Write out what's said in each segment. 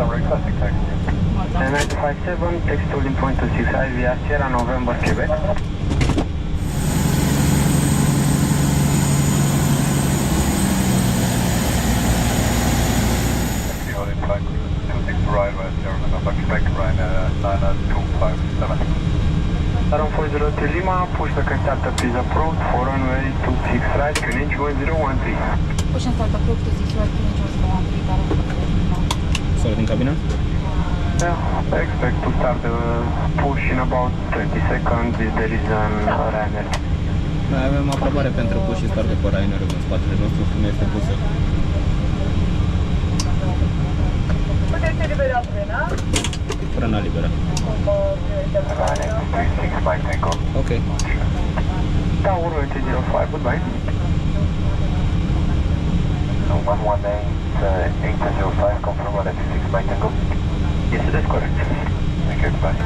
requesting taxi. 957, text holding point 265 via Sierra November, Quebec. Taxi holding point 265 via Sierra November, Quebec, Ryanair 9257. Aerofoil 03 Lima, push the contact please approach for runway 26 right, QNH 1013. Push and start approved to 6 right, QNH 1013, Aerofoil. Sau din cabină? Yeah, I expect to start the push in about 20 seconds if there is an Ryanair. Noi avem aprobare pentru push și start pe Ryanair în spatele nostru, cum este pusă. Puteți elibera frâna? Frâna liberă. Ok. Tower 805, goodbye. 118-805, confirm 186 by Tango. Yes, that's correct. Thank you, bye.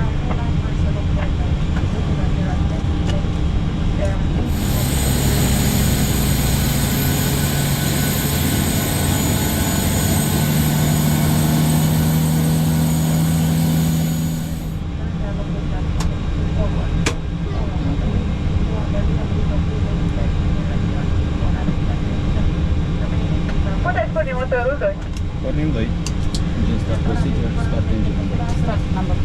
Puteți porni motorul 2. Pornim 2. Engine start procedure, start engine number. Start number 2.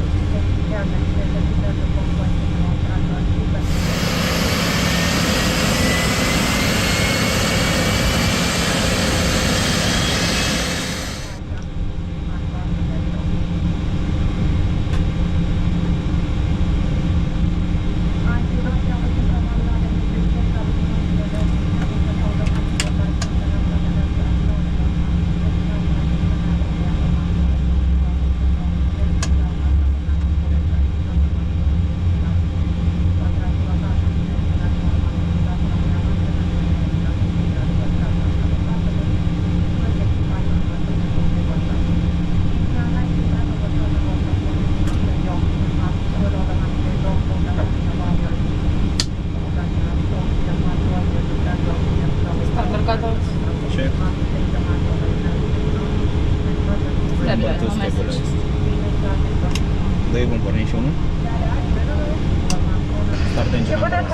Check. Number 2 stabilized. 2 bun, pornim și 1. Start engine number 1.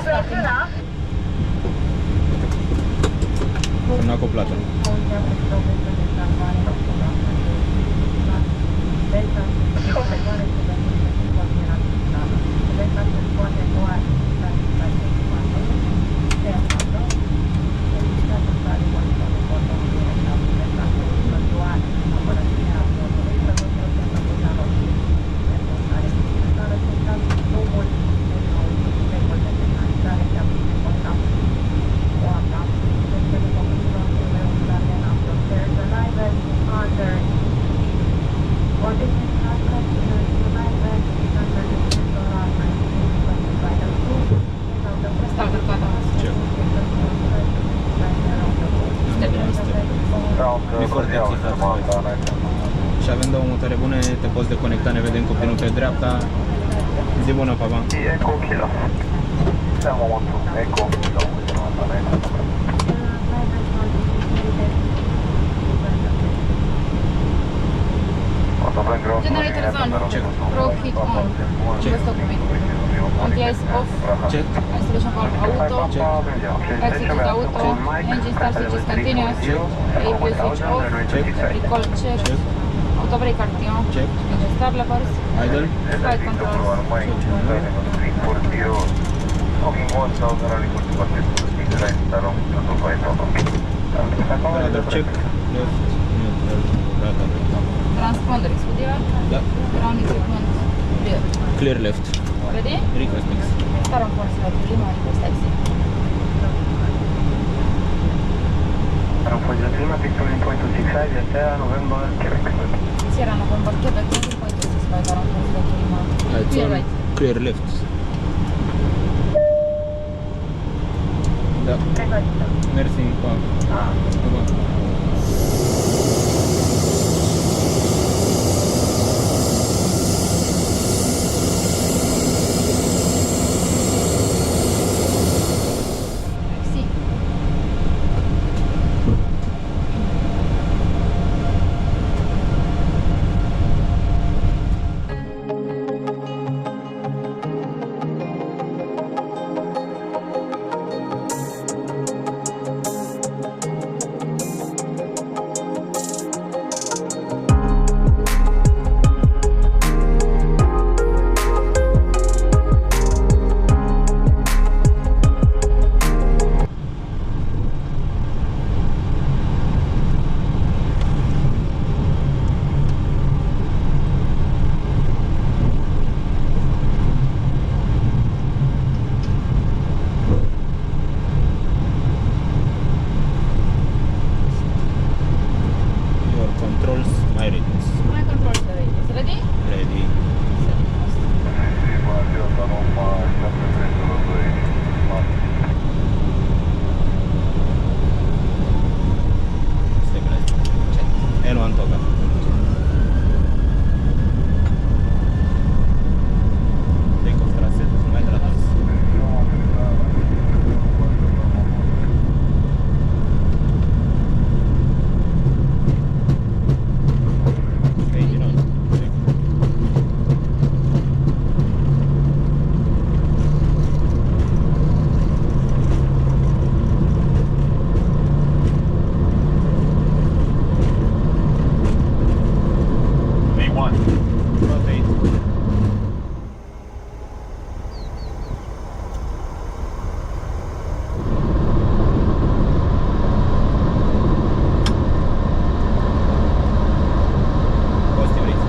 Frâna acoplată. Și avem două motoare bune, te poți deconecta, ne vedem copilul pe dreapta. Zi bună, papa! Eco Kilo. Eco Kilo. Generator zone. Check. Pro heat on. Check. Rest occupant. Anti-ice off. Check. Installation valve auto. Check. Execute auto. Engine start switch is continuous. APU switch off. Check. Recall check. Check. Auto brake action. Check. Engine start levers. Idle. Flight controls. Radar check. Left. Neutral. Radar. Transponder exclusiva. Da. Ground equipment. Clear. Clear left. Ready? Request mix. Start on course right. Lima request exit. Aerofoil Lima, pixel in point 265 via Sierra November, Quebec. Sierra November, Quebec. 2.65 around course right. Lima. Clear right. Clear left. Da. Mersi, pa. Pa. on. Rotate. Positive rates.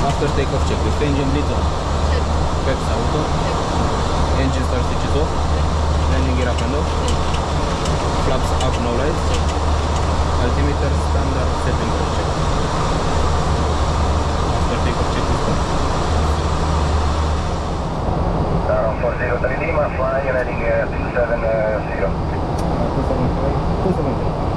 After takeoff checklist, engine leads on. Peps auto. Engine start switch is off. Landing gear up and off. Flaps up, no lights. Altimeter standard setting check. After takeoff checklist on. 403 Lima, fly heading 270. 270.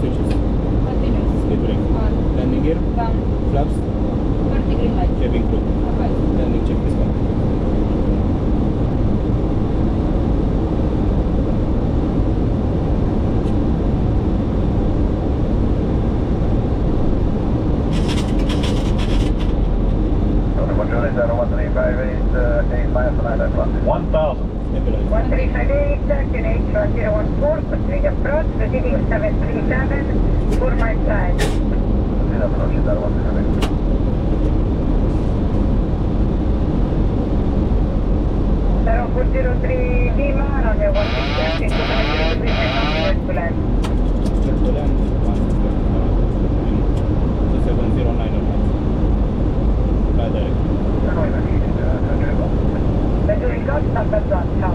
switches. Continuous. Speed brake. On. Landing gear. Down. Flaps. 30 green light. Cabin crew. Apart. Landing checklist complete. One thousand. Stabilize. 1358, destination 014, proceed approach, proceeding 737, 4 miles side. Zero 403 Lima, runway 16, 703, clear to land. Clear to land. 2709 or fly direct. Measuring God, number 1, ciao.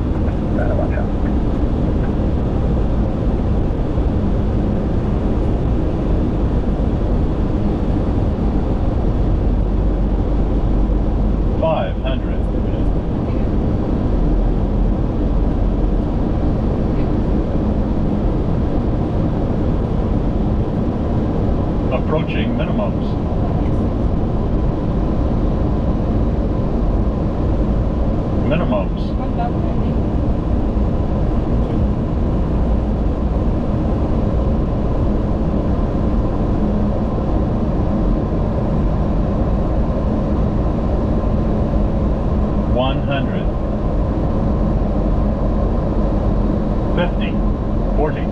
Approaching minimums. Minimums. Contact landing. $100. 50, 40,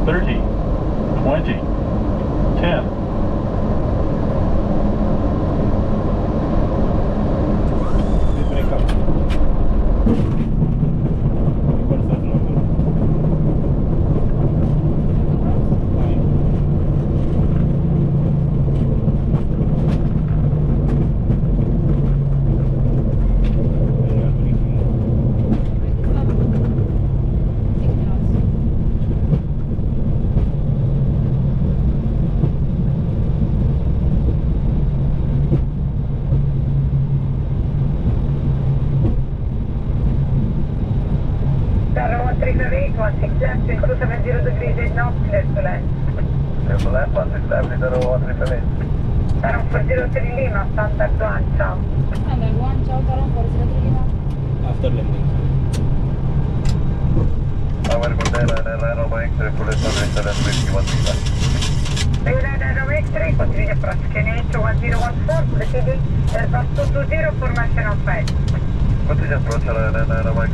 30, 20, 10. Speed brake up. Reverse as normal. 9. Manual braking. Stop. Signals. Tower 1358, 16 left, 270 degrees, 8 knots, clear to land. Clear left, 16 left, 01358. Tower 403 Lima, standard 1, ciao. Standard 1, ciao, Taron 403 Lima. After landing. Our Modena and Rhino Mike, Triple 800, Leonardo Aero X-ray, continue approach, KNH 1014, proceeding Airbus 220, formation on 5. Continue approach, Rhino Mike.